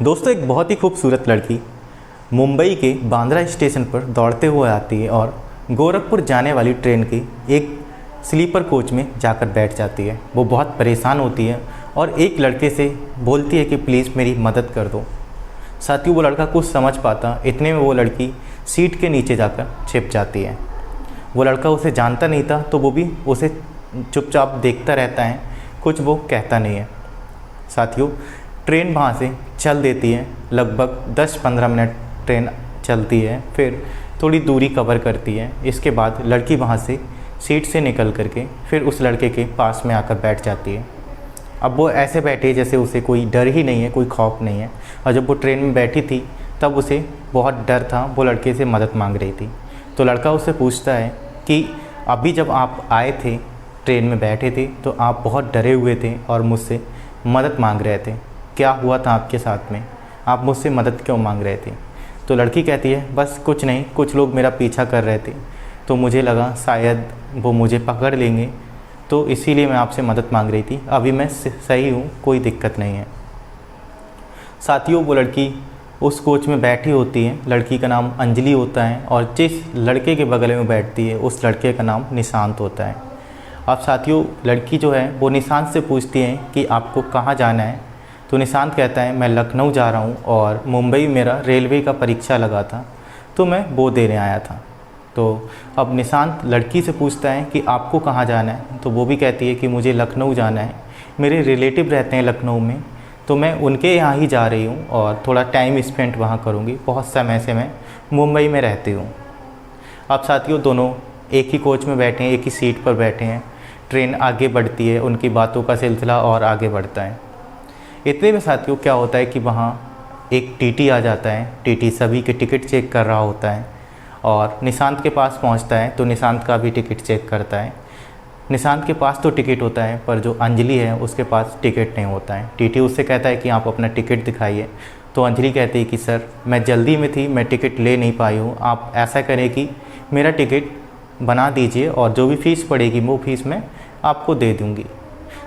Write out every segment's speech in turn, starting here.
दोस्तों, एक बहुत ही खूबसूरत लड़की मुंबई के बांद्रा स्टेशन पर दौड़ते हुए आती है और गोरखपुर जाने वाली ट्रेन की एक स्लीपर कोच में जाकर बैठ जाती है। वो बहुत परेशान होती है और एक लड़के से बोलती है कि प्लीज़ मेरी मदद कर दो। साथियों, वो लड़का कुछ समझ पाता, इतने में वो लड़की सीट के नीचे जाकर छिप जाती है। वो लड़का उसे जानता नहीं था, तो वो भी उसे चुपचाप देखता रहता है, कुछ वो कहता नहीं है। साथियों, ट्रेन वहाँ से चल देती है। लगभग 10-15 मिनट ट्रेन चलती है, फिर थोड़ी दूरी कवर करती है। इसके बाद लड़की वहाँ से सीट से निकल करके फिर उस लड़के के पास में आकर बैठ जाती है। अब वो ऐसे बैठी है जैसे उसे कोई डर ही नहीं है, कोई खौफ नहीं है। और जब वो ट्रेन में बैठी थी तब उसे बहुत डर था, वो लड़के से मदद मांग रही थी। तो लड़का उससे पूछता है कि अभी जब आप आए थे, ट्रेन में बैठे थे, तो आप बहुत डरे हुए थे और मुझसे मदद मांग रहे थे। क्या हुआ था आपके साथ में? आप मुझसे मदद क्यों मांग रहे थे? तो लड़की कहती है, बस कुछ नहीं, कुछ लोग मेरा पीछा कर रहे थे, तो मुझे लगा शायद वो मुझे पकड़ लेंगे, तो इसीलिए मैं आपसे मदद मांग रही थी। अभी मैं सही हूँ, कोई दिक्कत नहीं है। साथियों, वो लड़की उस कोच में बैठी होती है। लड़की का नाम अंजलि होता है और जिस लड़के के बगल में बैठती है उस लड़के का नाम निशांत होता है। अब साथियों, लड़की जो है वो निशांत से पूछती है कि आपको कहाँ जाना है? तो निशांत कहता है, मैं लखनऊ जा रहा हूँ और मुंबई मेरा रेलवे का परीक्षा लगा था, तो मैं वो देने आया था। तो अब निशांत लड़की से पूछता है कि आपको कहाँ जाना है? तो वो भी कहती है कि मुझे लखनऊ जाना है, मेरे रिलेटिव रहते हैं लखनऊ में, तो मैं उनके यहाँ ही जा रही हूँ और थोड़ा टाइम स्पेंड वहाँ करूँगी। बहुत समय से मैं मुंबई में रहती हूँ। अब साथियों, दोनों एक ही कोच में बैठे हैं, एक ही सीट पर बैठे हैं। ट्रेन आगे बढ़ती है, उनकी बातों का सिलसिला और आगे बढ़ता है। इतने में साथियों क्या होता है कि वहाँ एक टीटी आ जाता है। टीटी सभी के टिकट चेक कर रहा होता है और निशांत के पास पहुँचता है तो निशांत का भी टिकट चेक करता है। निशांत के पास तो टिकट होता है, पर जो अंजलि है उसके पास टिकट नहीं होता है। टीटी उससे कहता है कि आप अपना टिकट दिखाइए। तो अंजलि कहती है कि सर, मैं जल्दी में थी, मैं टिकट ले नहीं पाई हूँ। आप ऐसा करें कि मेरा टिकट बना दीजिए और जो भी फ़ीस पड़ेगी वो फ़ीस मैं आपको दे दूँगी।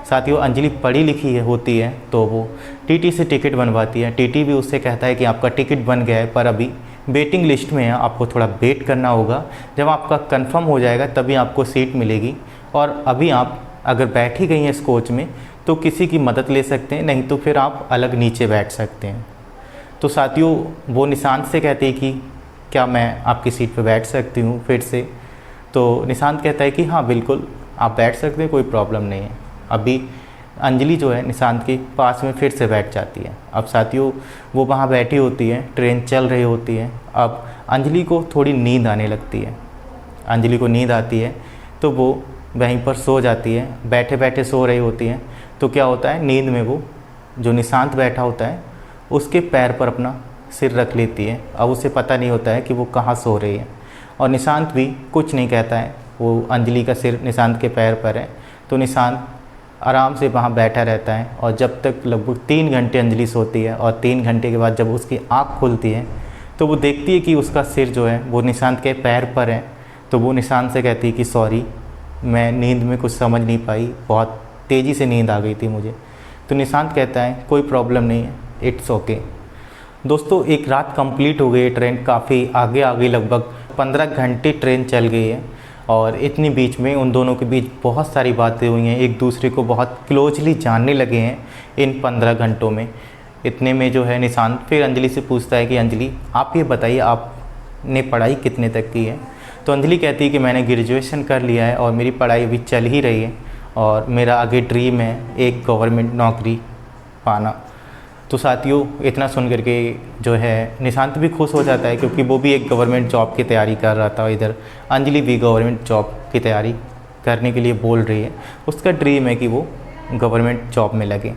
साथियों, अंजलि पढ़ी लिखी होती है, तो वो टीटी से टिकट बनवाती है। टीटी भी उससे कहता है कि आपका टिकट बन गया है, पर अभी वेटिंग लिस्ट में है, आपको थोड़ा वेट करना होगा। जब आपका कंफर्म हो जाएगा तभी आपको सीट मिलेगी। और अभी आप अगर बैठ ही गई हैं इस कोच में तो किसी की मदद ले सकते हैं, नहीं तो फिर आप अलग नीचे बैठ सकते हैं। तो साथियों, वो निशांत से कहते हैं कि क्या मैं आपकी सीट पर बैठ सकती हूँ फिर से? तो निशांत कहता है कि हाँ बिल्कुल, आप बैठ सकते हैं, कोई प्रॉब्लम नहीं है। अभी अंजलि जो है निशांत के पास में फिर से बैठ जाती है। अब साथियों, वो वहाँ बैठी होती है, ट्रेन चल रही होती है। अब अंजलि को थोड़ी नींद आने लगती है। अंजलि को नींद आती है तो वो वहीं पर सो जाती है। बैठे बैठे सो रही होती है तो क्या होता है, नींद में वो जो निशांत बैठा होता है उसके पैर पर अपना सिर रख लेती है। अब उसे पता नहीं होता है कि वो कहाँ सो रही है और निशांत भी कुछ नहीं कहता है। वो अंजलि का सिर निशांत के पैर पर है, तो निशांत आराम से वहाँ बैठा रहता है। और जब तक लगभग 3 घंटे अंजलि सोती है और 3 घंटे के बाद जब उसकी आँख खुलती है तो वो देखती है कि उसका सिर जो है वो निशांत के पैर पर है। तो वो निशांत से कहती है कि सॉरी, मैं नींद में कुछ समझ नहीं पाई, बहुत तेज़ी से नींद आ गई थी मुझे। तो निशांत कहता है कोई प्रॉब्लम नहीं है, इट्स ओके। दोस्तों, एक रात कंप्लीट हो गई है, ट्रेन काफ़ी आगे आ गई, लगभग 15 घंटे ट्रेन चल गई है। और इतनी बीच में उन दोनों के बीच बहुत सारी बातें हुई हैं, एक दूसरे को बहुत क्लोजली जानने लगे हैं इन 15 घंटों में। इतने में जो है निशांत फिर अंजलि से पूछता है कि अंजलि, आप ये बताइए आपने पढ़ाई कितने तक की है? तो अंजलि कहती है कि मैंने ग्रेजुएशन कर लिया है और मेरी पढ़ाई अभी चल ही रही है और मेरा आगे ड्रीम है एक गवर्नमेंट नौकरी पाना। तो साथियों, इतना सुन करके जो है निशांत भी खुश हो जाता है, क्योंकि वो भी एक गवर्नमेंट जॉब की तैयारी कर रहा था। इधर अंजलि भी गवर्नमेंट जॉब की तैयारी करने के लिए बोल रही है। उसका ड्रीम है कि वो गवर्नमेंट जॉब में लगे।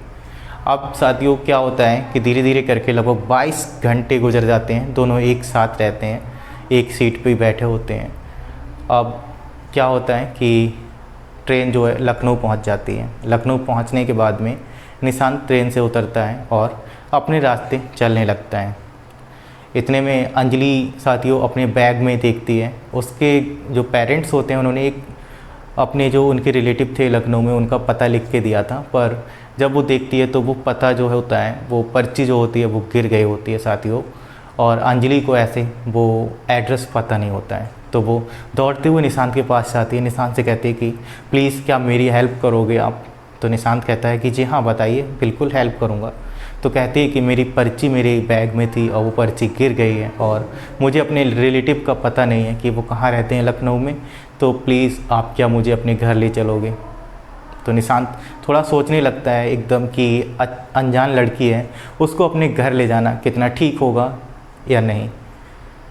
अब साथियों क्या होता है कि धीरे धीरे करके लगभग 22 घंटे गुजर जाते हैं। दोनों एक साथ रहते हैं, एक सीट पे बैठे होते हैं। अब क्या होता है कि ट्रेन जो है लखनऊ पहुंच जाती है। लखनऊ पहुंचने के बाद में निशांत ट्रेन से उतरता है और अपने रास्ते चलने लगता है। इतने में अंजलि साथियों अपने बैग में देखती है, उसके जो पेरेंट्स होते हैं उन्होंने एक अपने जो उनके रिलेटिव थे लखनऊ में उनका पता लिख के दिया था, पर जब वो देखती है तो वो पता जो होता है, वो पर्ची जो होती है वो गिर गई होती है साथियों, और अंजलि को ऐसे वो एड्रेस पता नहीं होता है। तो वो दौड़ते हुए निशांत के पास जाती है, निशांत से कहती है कि प्लीज़ क्या मेरी हेल्प करोगे आप। तो निशांत कहता है कि जी हाँ बताइए, बिल्कुल हेल्प करूँगा। तो कहती है कि मेरी पर्ची मेरे बैग में थी और वो पर्ची गिर गई है और मुझे अपने रिलेटिव का पता नहीं है कि वो कहाँ रहते हैं लखनऊ में, तो प्लीज़ आप क्या मुझे अपने घर ले चलोगे। तो निशांत थोड़ा सोचने लगता है एकदम कि अनजान लड़की है, उसको अपने घर ले जाना कितना ठीक होगा या नहीं।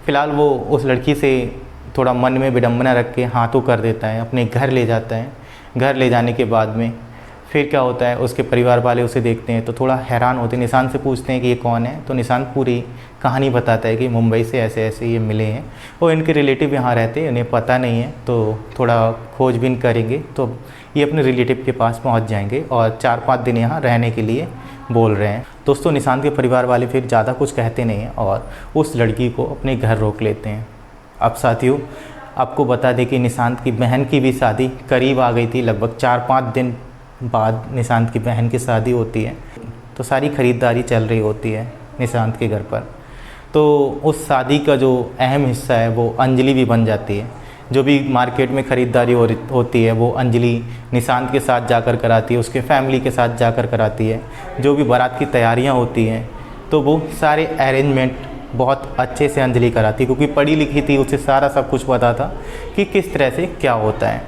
फ़िलहाल वो उस लड़की से थोड़ा मन में विडंबना रख के हाँ तो कर देता है, अपने घर ले जाता है। घर ले जाने के बाद में फिर क्या होता है, उसके परिवार वाले उसे देखते हैं तो थोड़ा हैरान होते हैं, निशांत से पूछते हैं कि ये कौन है। तो निशांत पूरी कहानी बताता है कि मुंबई से ऐसे ऐसे ये मिले हैं और इनके रिलेटिव यहाँ रहते हैं, उन्हें पता नहीं है, तो थोड़ा खोजबीन करेंगे तो ये अपने रिलेटिव के पास पहुँच जाएंगे और 4-5 दिन यहाँ रहने के लिए बोल रहे हैं। दोस्तों निशांत के परिवार वाले फिर ज़्यादा कुछ कहते नहीं हैं और उस लड़की को अपने घर रोक लेते हैं। अब साथियों आपको बता दें कि निशांत की बहन की भी शादी करीब आ गई थी, लगभग 4-5 दिन बाद निशांत की बहन की शादी होती है। तो सारी ख़रीदारी चल रही होती है निशांत के घर पर। तो उस शादी का जो अहम हिस्सा है वो अंजलि भी बन जाती है। जो भी मार्केट में ख़रीदारी होती है वो अंजलि निशांत के साथ जाकर कराती है, उसके फैमिली के साथ जाकर कराती है। जो भी बारात की तैयारियां होती हैं तो वो सारे अरेंजमेंट बहुत अच्छे से अंजलि कराती है, क्योंकि पढ़ी लिखी थी, उसे सारा सब कुछ पता था कि किस तरह से क्या होता है।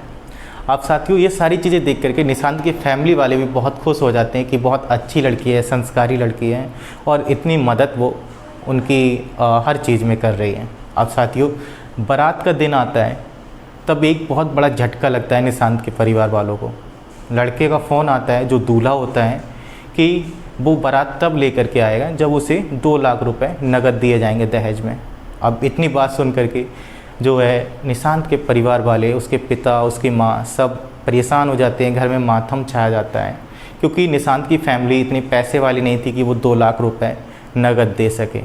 अब साथियों ये सारी चीज़ें देख करके निशांत की फैमिली वाले भी बहुत खुश हो जाते हैं कि बहुत अच्छी लड़की है, संस्कारी लड़की है और इतनी मदद वो उनकी हर चीज़ में कर रही है। अब साथियों बारात का दिन आता है, तब एक बहुत बड़ा झटका लगता है निशांत के परिवार वालों को। लड़के का फ़ोन आता है जो दूल्हा होता है कि वो बारात तब लेकर के आएगा जब उसे 2 लाख रुपए नगद दिए जाएंगे दहेज में। अब इतनी बात सुन करके जो है निशांत के परिवार वाले, उसके पिता, उसकी माँ सब परेशान हो जाते हैं, घर में मातम छाया जाता है, क्योंकि निशांत की फैमिली इतनी पैसे वाली नहीं थी कि वो 2 लाख रुपए नगद दे सके।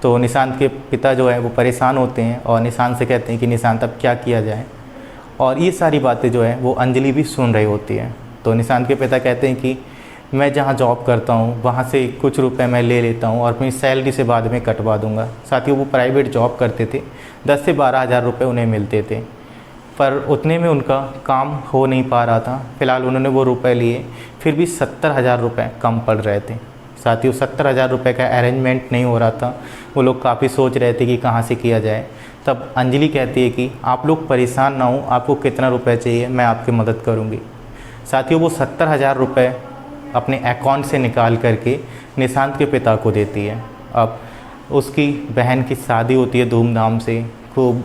तो निशांत के पिता जो है वो परेशान होते हैं और निशांत से कहते हैं कि निशांत अब क्या किया जाए। और ये सारी बातें जो है वो अंजलि भी सुन रही होती है। तो निशांत के पिता कहते हैं कि मैं जहाँ जॉब करता हूँ वहाँ से कुछ रुपए मैं ले लेता हूँ और अपनी सैलरी से बाद में कटवा दूँगा। साथियों वो प्राइवेट जॉब करते थे, 10 से 12 हज़ार रुपये उन्हें मिलते थे, पर उतने में उनका काम हो नहीं पा रहा था। फ़िलहाल उन्होंने वो रुपए लिए, फिर भी 70,000 रुपये कम पड़ रहे थे। साथियों 70,000 रुपये का अरेंजमेंट नहीं हो रहा था। वो लोग काफ़ी सोच रहे थे कि कहाँ से किया जाए। तब अंजलि कहती है कि आप लोग परेशान ना हो, आपको कितना रुपए चाहिए मैं आपकी मदद करूँगी। साथियों वो 70,000 रुपये अपने अकाउंट से निकाल करके निशांत के पिता को देती है। अब उसकी बहन की शादी होती है धूमधाम से, खूब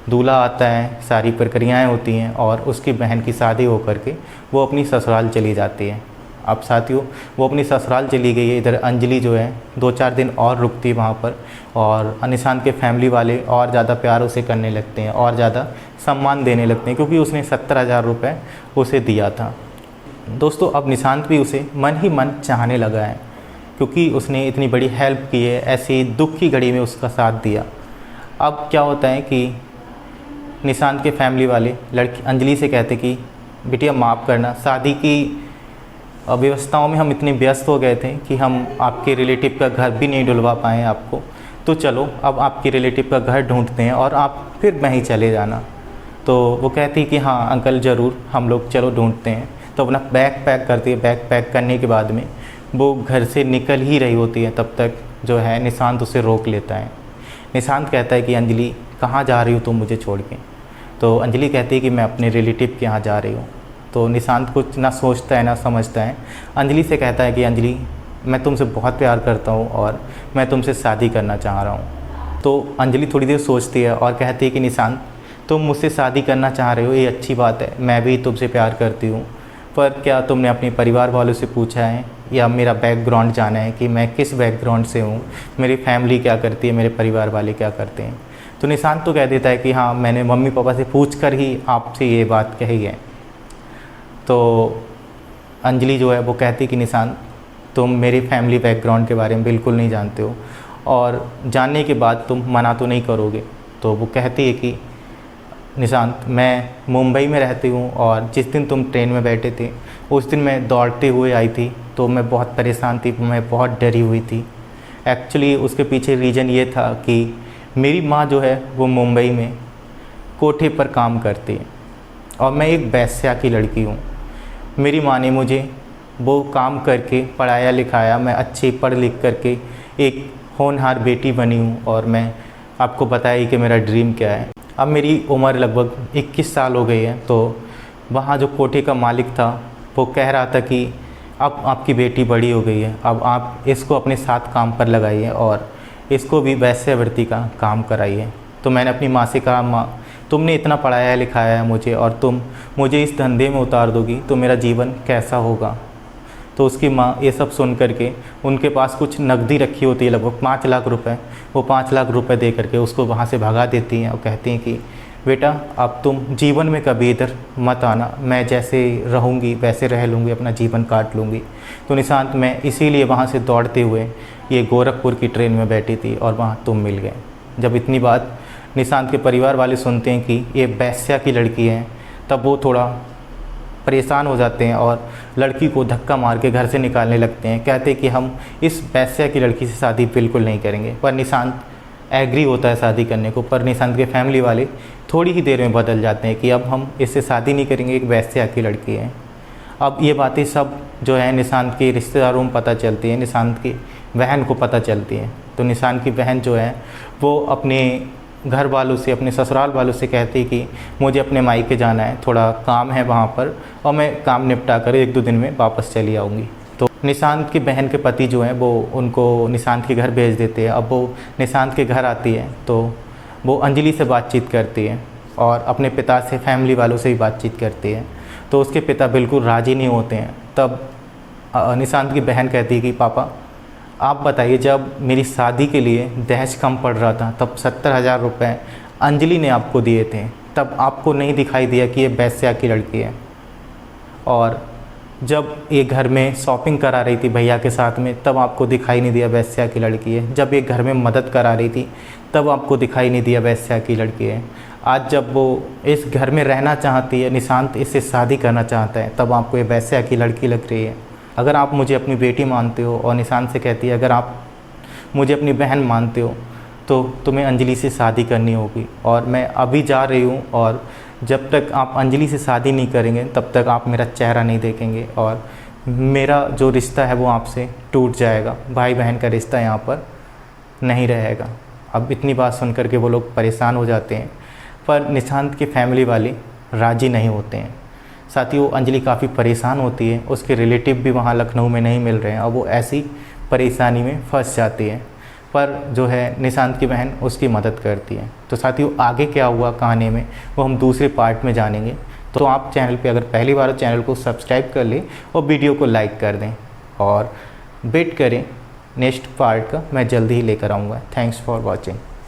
दूल्हा आता है, सारी प्रक्रियाएं होती हैं और उसकी बहन की शादी हो करके वो अपनी ससुराल चली जाती है। अब साथियों वो अपनी ससुराल चली गई है, इधर अंजलि जो है 2-4 दिन और रुकती वहाँ पर और निशांत के फैमिली वाले और ज़्यादा प्यार उसे करने लगते हैं और ज़्यादा सम्मान देने लगते हैं, क्योंकि उसने 70,000 रुपये उसे दिया था। दोस्तों अब निशांत भी उसे मन ही मन चाहने लगा है, क्योंकि उसने इतनी बड़ी हेल्प की है, ऐसी दुख की घड़ी में उसका साथ दिया। अब क्या होता है कि निशांत के फैमिली वाले लड़की अंजलि से कहते कि बिटिया माफ़ करना, शादी की व्यवस्थाओं में हम इतने व्यस्त हो गए थे कि हम आपके रिलेटिव का घर भी नहीं ढुलवा पाए आपको, तो चलो अब आपके रिलेटिव का घर ढूंढते हैं और आप फिर वहीं चले जाना। तो वो कहती कि हाँ अंकल ज़रूर, हम लोग चलो ढूंढते हैं। तो अपना बैग पैक करती है। बैग पैक करने के बाद में वो घर से निकल ही रही होती है, तब तक जो है निशांत उसे रोक लेता है। निशांत कहता है कि अंजलि कहाँ जा रही हो तुम मुझे छोड़ के। तो अंजलि कहती है कि मैं अपने रिलेटिव के यहाँ जा रही हूँ। तो निशांत कुछ ना सोचता है ना समझता है, अंजलि से कहता है कि अंजलि मैं तुमसे बहुत प्यार करता हूँ और मैं तुमसे शादी करना चाह रहा हूँ। तो अंजलि थोड़ी देर सोचती है और कहती है कि निशांत तुम मुझसे शादी करना चाह रहे हो, ये अच्छी बात है, मैं भी तुमसे प्यार करती हूँ, पर क्या तुमने अपने परिवार वालों से पूछा है या मेरा बैकग्राउंड जाना है कि मैं किस बैकग्राउंड से हूँ, मेरी फैमिली क्या करती है, मेरे परिवार वाले क्या करते हैं। तो निशांत तो कह देता है कि हाँ मैंने मम्मी पापा से पूछ कर ही आपसे ये बात कही है। तो अंजलि जो है वो कहती कि निशांत तुम मेरी फैमिली बैकग्राउंड के बारे में बिल्कुल नहीं जानते हो और जानने के बाद तुम मना तो नहीं करोगे। तो वो कहती है कि निशांत, मैं मुंबई में रहती हूँ और जिस दिन तुम ट्रेन में बैठे थे उस दिन मैं दौड़ते हुए आई थी, तो मैं बहुत परेशान थी, मैं बहुत डरी हुई थी। एक्चुअली उसके पीछे रीज़न ये था कि मेरी माँ जो है वो मुंबई में कोठे पर काम करती है और मैं एक वेश्या की लड़की हूँ। मेरी माँ ने मुझे वो काम करके पढ़ाया लिखाया, मैं अच्छी पढ़ लिख करके एक होनहार बेटी बनी हूँ और मैं आपको बताया कि मेरा ड्रीम क्या है। अब मेरी उम्र लगभग 21 साल हो गई है, तो वहाँ जो कोठे का मालिक था वो कह रहा था कि अब आपकी बेटी बड़ी हो गई है, अब आप इसको अपने साथ काम पर लगाइए और इसको भी वेश्यावृत्ति का काम कराइए। तो मैंने अपनी माँ से कहा, माँ तुमने इतना पढ़ाया लिखाया है मुझे और तुम मुझे इस धंधे में उतार दोगी तो मेरा जीवन कैसा होगा। तो उसकी माँ ये सब सुन करके, उनके पास कुछ नकदी रखी होती है लगभग 5 लाख रुपए, वो 5 लाख रुपए दे करके उसको वहाँ से भगा देती हैं और कहती हैं कि बेटा अब तुम जीवन में कभी इधर मत आना, मैं जैसे रहूँगी वैसे रह लूँगी, अपना जीवन काट लूँगी। तो निशांत, मैं इसीलिए वहाँ से दौड़ते हुए ये गोरखपुर की ट्रेन में बैठी थी और वहाँ तुम मिल गए। जब इतनी बात निशांत के परिवार वाले सुनते हैं कि ये वेश्या की लड़की है, तब वो थोड़ा परेशान हो जाते हैं और लड़की को धक्का मार के घर से निकालने लगते हैं। कहते हैं कि हम इस वेश्या की लड़की से शादी बिल्कुल नहीं करेंगे। पर निशांत एग्री होता है शादी करने को, पर निशांत के फैमिली वाले थोड़ी ही देर में बदल जाते हैं कि अब हम इससे शादी नहीं करेंगे, एक वेश्या की लड़की है। अब ये बातें सब जो है निशांत के रिश्तेदारों में पता चलती है, निशांत की बहन को पता चलती है। तो निशांत की बहन जो है वो अपने घर वालों से, अपने ससुराल वालों से कहती कि मुझे अपने मायके जाना है, थोड़ा काम है वहाँ पर और मैं काम निपटा कर 1-2 दिन में वापस चली आऊँगी। तो निशांत की बहन के पति जो हैं वो उनको निशांत के घर भेज देते हैं। अब वो निशांत के घर आती है तो वो अंजलि से बातचीत करती है और अपने पिता से, फैमिली वालों से भी बातचीत करती है। तो उसके पिता बिल्कुल राज़ी नहीं होते हैं। तब निशांत की बहन कहती है कि पापा आप बताइए, जब मेरी शादी के लिए दहेज कम पड़ रहा था तब 70,000 रुपये अंजलि ने आपको दिए थे, तब आपको नहीं दिखाई दिया कि ये वेश्या की लड़की है। और जब ये घर में शॉपिंग करा रही थी भैया के साथ में, तब आपको दिखाई नहीं दिया वेश्या की लड़की है। जब ये घर में मदद करा रही थी तब आपको दिखाई नहीं दिया वेश्या की लड़की है। आज जब वो इस घर में रहना चाहती है, निशांत इससे शादी करना चाहता है, तब आपको ये वेश्या की लड़की लग रही है। अगर आप मुझे अपनी बेटी मानते हो, और निशांत से कहती है अगर आप मुझे अपनी बहन मानते हो तो तुम्हें अंजलि से शादी करनी होगी और मैं अभी जा रही हूँ, और जब तक आप अंजलि से शादी नहीं करेंगे तब तक आप मेरा चेहरा नहीं देखेंगे और मेरा जो रिश्ता है वो आपसे टूट जाएगा, भाई बहन का रिश्ता यहाँ पर नहीं रहेगा। अब इतनी बात सुन कर के वो लोग परेशान हो जाते हैं, पर निशांत की फैमिली वाले राज़ी नहीं होते हैं। साथियों, अंजलि काफ़ी परेशान होती है, उसके रिलेटिव भी वहाँ लखनऊ में नहीं मिल रहे हैं और वो ऐसी परेशानी में फंस जाती है। पर जो है निशांत की बहन उसकी मदद करती है। तो साथियों, आगे क्या हुआ कहानी में वो हम दूसरे पार्ट में जानेंगे। तो आप चैनल पे अगर पहली बार हो चैनल को सब्सक्राइब कर लें और वीडियो को लाइक कर दें और वेट करें नेक्स्ट पार्ट का, मैं जल्दी ही लेकर आऊँगा। Thanks for watching.